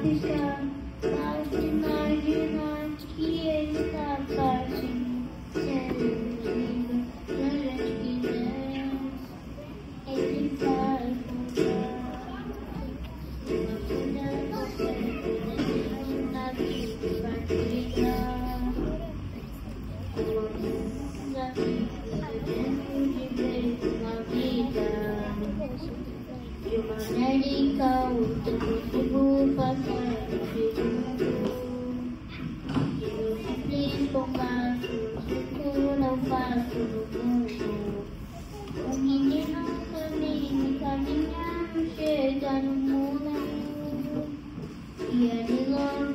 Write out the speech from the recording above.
arriscar, mas imaginar que ele está partindo. Se ele liga, se a gente quiser, ele vai voltar. Uma coisa você não na vida vai brigar. Uma coisa dentro de vez na vida. De uma América, o tempo passar de mundo. E eu simples compasso, eu não faço no mundo. O menino caminhando, chega no mundo. E ele logo